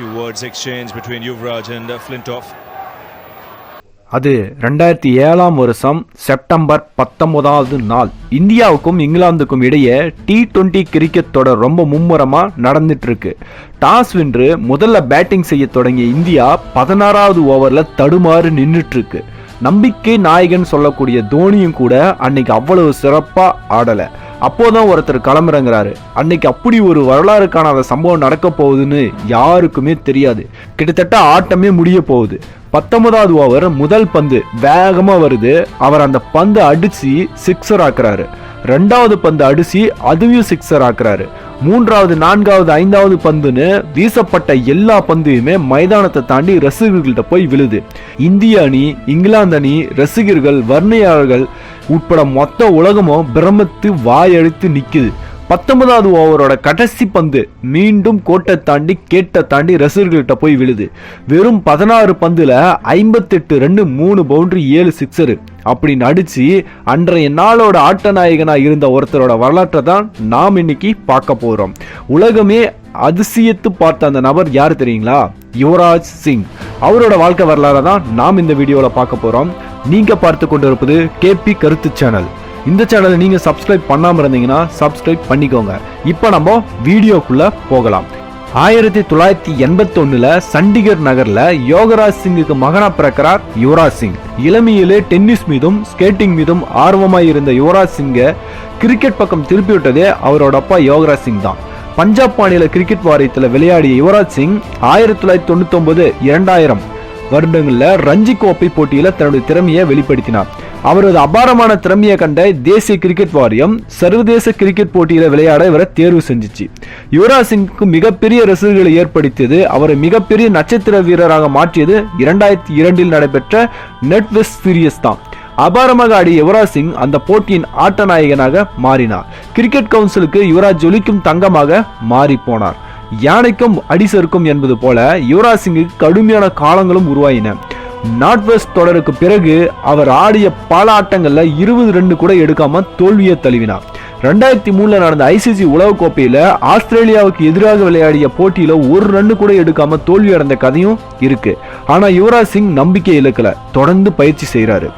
few words exchanged between Yuvaraj and Flintoff. அது 2007 வருஷம் September 19வது நாள் இந்தியாவுக்கும் இங்கிலாந்துக்கும் இடையே T20 கிரிக்கெட் தொடர் ரொம்ப மும்முரமா நடந்துட்டு இருக்கு. டாஸ் வென்று முதல்ல பேட்டிங் செய்ய தொடங்கிய இந்தியா 16வது ஓவர்ல தடுமாறு நின்றுட்டு இருக்கு. நம்பிக்கை நாயகன் சொல்லக்கூடிய தோனியும் கூட அன்னைக்கு அவ்வளவு சிறப்பா ஆடல. அப்போதான் ஒருத்தர் களமிறங்குறாரு. அன்னைக்கு அப்படி ஒரு வரலாறு காணாத சம்பவம் நடக்க போகுதுன்னு யாருக்குமே தெரியாது. கிட்டத்தட்ட ஆட்டமே முடிய போகுது. 19வது ஓவர் முதல் பந்து வேகமா வருது. அவர் அந்த பந்து அடிச்சு சிக்ஸர் ஆக்குறாரு. ரெண்டாவது பந்து அடிச்சு அதுவும் சிக்ஸர் ஆக்குறாரு. மூன்றாவது, நான்காவது, ஐந்தாவது பந்துன்னு வீசப்பட்ட எல்லா பந்துமே மைதானத்தை தாண்டி ரசிகர்கள்ட்ட போய் விழுது. இந்திய அணி, இங்கிலாந்து அணி, ரசிகர்கள், வர்ணையாளர்கள் உட்பட மொத்த உலகமும் பிரமித்து வாயடித்து நிக்குது. 19வது ஓவரோட கடைசி பந்து மீண்டும் கோட்டை தாண்டி கேட்டை தாண்டி ரசிகர்கள்ட்ட போய் விழுது. வெறும் 16 பந்துல 58 ரன், 3 பவுண்டரி, 7 சிக்ஸரு அப்படின்னு அடிச்சு அன்றைய நாளோட ஆட்ட நாயகனா இருந்த ஒருத்தரோட வரலாற்றை தான் நாம் இன்னைக்கு பார்க்க போறோம். உலகமே அதிசயத்து பார்த்த அந்த நபர் யார் தெரியுங்களா? யுவராஜ் சிங். அவரோட வாழ்க்கை வரலாறை தான் நாம் இந்த வீடியோல பார்க்க போறோம். நீங்க பார்த்து கொண்டிருப்பது கேபி கருத்து சேனல். இந்த சேனலை நீங்க சப்ஸ்கிரைப் பண்ணாம இருந்தீங்கன்னா சப்ஸ்கிரைப் பண்ணிக்கோங்க. இப்ப நம்ம வீடியோக்குள்ள போகலாம். 1981ல சண்டிகர் நகர்ல யோகராஜ் சிங்குக்கு மகனா பிறக்கிறார் யுவராஜ் சிங். இளமையிலே டென்னிஸ் மீதும் ஸ்கேட்டிங் மீதும் ஆர்வமாய் இருந்த யுவராஜ் சிங்கை கிரிக்கெட் பக்கம் திருப்பி விட்டதே அவரோட அப்பா யோகராஜ் சிங் தான். பஞ்சாப் மாநில கிரிக்கெட் வாரியத்தில் விளையாடிய யுவராஜ் சிங் 1999, 2000 வருடங்கள்ல ரஞ்சி கோப்பை போட்டியில தன்னுடைய திறமையை வெளிப்படுத்தினார். அவரது அபாரமான திறமையை கண்ட தேசிய கிரிக்கெட் வாரியம் சர்வதேச கிரிக்கெட் போட்டியில விளையாட இவரை தேர்வு செஞ்சிச்சு. யுவராஜ் சிங்குக்கு மிகப்பெரிய ரசிகர்களை ஏற்படுத்தியது, அவரை மிகப்பெரிய நட்சத்திர வீரராக மாற்றியது 2002 நடைபெற்ற நெட் வெஸ்ட் சீரியஸ் தான். அபாரமாக ஆடிய யுவராஜ் சிங் அந்த போட்டியின் ஆட்ட நாயகனாக மாறினார். கிரிக்கெட் கவுன்சிலுக்கு யுவராஜ் ஜொலிக்கும் தங்கமாக மாறி போனார். யானைக்கும் அடிசருக்கும் என்பது போல யுவராஜ் சிங்குக்கு கடுமையான காலங்களும் உருவாயின. நார்த் வெஸ்ட் தொடருக்கு பிறகு அவர் ஆடிய பல ஆட்டங்கள்ல 20 ரன் கூட எடுக்காம தோல்வியை தழுவினார். 2003 நடந்த ICC உலகக்கோப்பையில ஆஸ்திரேலியாவுக்கு எதிராக விளையாடிய போட்டியில 1 ரன் கூட எடுக்காம தோல்வி அடைந்த கதையும் இருக்கு. ஆனா யுவராஜ் சிங் நம்பிக்கை இழக்கல, தொடர்ந்து பயிற்சி செய்யறாரு.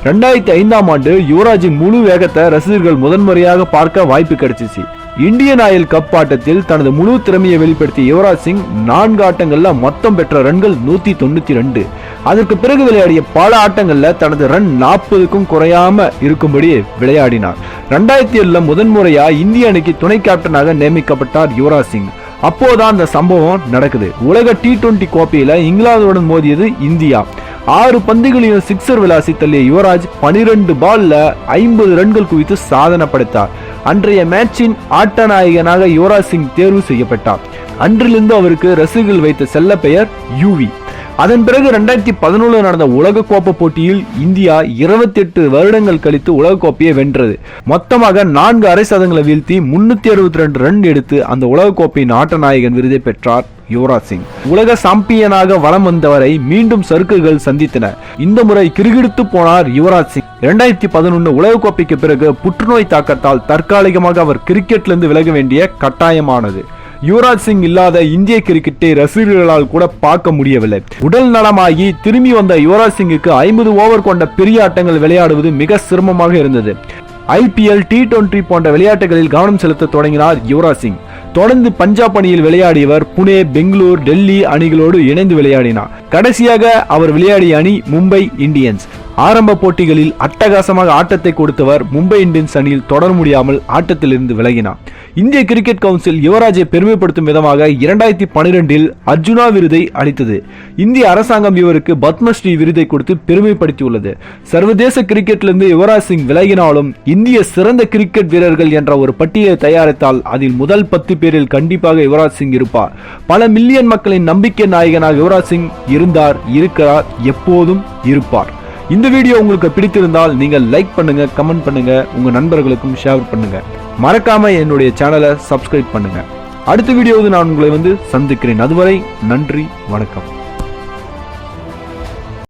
2005ஆம் ஆண்டு யுவராஜின் முழு வேகத்தை ரசிகர்கள் முதன்முறையாக பார்க்க வாய்ப்பு கிடைச்சிச்சு. இந்தியன் ஆயில் கப் ஆட்டத்தில் தனது முழு திறமையை வெளிப்படுத்திய யுவராஜ் சிங் 4 ஆட்டங்கள்ல மொத்தம் பெற்ற ரன்கள் 192. அதற்கு பிறகு விளையாடிய பல ஆட்டங்கள்ல தனது ரன் 40க்கும் குறையாம இருக்கும்படி விளையாடினார். 2007 முதன்முறையா இந்திய அணிக்கு துணை கேப்டனாக நியமிக்கப்பட்டார் யுவராஜ் சிங். அப்போதான் அந்த சம்பவம் நடக்குது. உலக T20 கோப்பையில இங்கிலாந்துடன் மோதியது இந்தியா. 6 பந்துகளையும் சிக்ஸர் விளாசி தள்ளிய யுவராஜ் 12 பால்ல 50 ரன்கள் குவித்து சாதனை படைத்தார். அன்றைய மேட்சின் ஆட்ட நாயகனாக யுவராஜ் சிங் தேர்வு செய்யப்பட்டார். அன்றிலிருந்து அவருக்கு ரசிகர்கள் வைத்த செல்ல பெயர் யூவி. அதன் பிறகு 2011 நடந்த உலக கோப்பை போட்டியில் இந்தியா 28 வருடங்கள் கழித்து உலக கோப்பையை வென்றது. மொத்தமாக 4 அரை சதங்களை வீழ்த்தி 362 ரன் எடுத்து அந்த உலக கோப்பையின் ஆட்ட நாயகன் விருதை பெற்றார் யுவராஜ் சிங். உலக சாம்பியனாக வலம் வந்தவரை மீண்டும் சறுக்குகள் சந்தித்தன. இந்த முறை கிறுகிடுத்து போனார் யுவராஜ் சிங். 2011 உலகக்கோப்பைக்கு பிறகு புற்றுநோய் தாக்கத்தால் தற்காலிகமாக அவர் கிரிக்கெட்லிருந்து விலக வேண்டிய கட்டாயமானது. யுவராஜ் சிங் இல்லாத இந்திய கிரிக்கெட்டை ரசிகர்களால் கூட பார்க்க முடியவில்லை. உடல் நலமாகி திரும்பி வந்த யுவராஜ் சிங்குக்கு 50 ஓவர் கொண்ட பெரிய ஆட்டங்கள் விளையாடுவது மிக சிரமமாக இருந்தது. IPL, T20 போன்ற விளையாட்டுகளில் கவனம் செலுத்த தொடங்கினார் யுவராஜ் சிங். தொடர்ந்து பஞ்சாப் அணியில் விளையாடியவர் புனே, பெங்களூர், டெல்லி அணிகளோடு இணைந்து விளையாடினார். கடைசியாக அவர் விளையாடிய அணி மும்பை இந்தியன்ஸ். ஆரம்ப போட்டிகளில் அட்டகாசமாக ஆட்டத்தை கொடுத்தவர் மும்பை இந்தியன்ஸ் அணியில் தொடர முடியாமல் ஆட்டத்திலிருந்து விலகினார். இந்திய கிரிக்கெட் கவுன்சில் யுவராஜை பெருமைப்படுத்தும் விதமாக 2012 அர்ஜுனா விருதை அளித்தது. இந்திய அரசாங்கம் இவருக்கு பத்மஸ்ரீ விருதை கொடுத்து பெருமைப்படுத்தியுள்ளது. சர்வதேச கிரிக்கெட்டிலிருந்து யுவராஜ் சிங் விலகினாலும் இந்திய சிறந்த கிரிக்கெட் வீரர்கள் என்ற ஒரு பட்டியலை தயாரித்தால் அதில் முதல் 10 பேரில் கண்டிப்பாக யுவராஜ் சிங் இருப்பார். பல மில்லியன் மக்களின் நம்பிக்கை நாயகனாக யுவராஜ் சிங் இருந்தார், இருக்கிறார், எப்போதும் இருப்பார். இந்த வீடியோ உங்களுக்கு பிடித்திருந்தால் நீங்கள் லைக் பண்ணுங்க, கமெண்ட் பண்ணுங்க, உங்க நண்பர்களுக்கும் ஷேர் பண்ணுங்க. மறக்காம என்னுடைய சேனலை சப்ஸ்கிரைப் பண்ணுங்க. அடுத்த வீடியோவில் நான் உங்களை சந்திக்கிறேன். அதுவரை நன்றி, வணக்கம்.